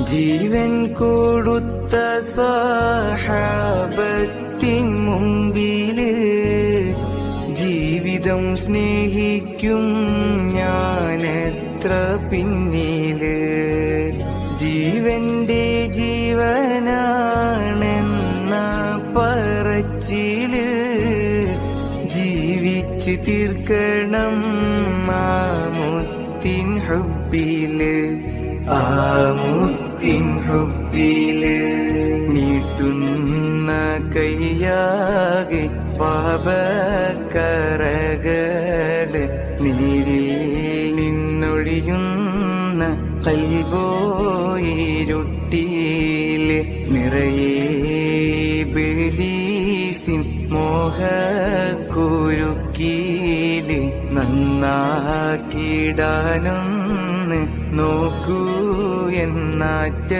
ജീവൻ കൊടുത്ത സ്വഹാബത്തിൻ മുമ്പില് ജീവിതം സ്നേഹിക്കും ഞാനെത്ര പിന്നില്. ജീവന്റെ ജീവനാണെന്ന പറച്ചില് ജീവിച്ചു തീർക്കണം ആ മുത്തിൻ ഹുബ്ബില്. ആ മുത്തിൻ ഹുബ്ബില് നീട്ടുന്ന കയ്യാകെ പാപക്കറകള് നീരിൽ നിന്നൊഴിയുന്ന കൽബോയിരുട്ടില് നിറയെ ഇബ്ലീസിൻ മോഹക്കുരുക്കില് നന്നാക്കിടാനൊന്ന് നോക്കൂ എന്നാറ്റ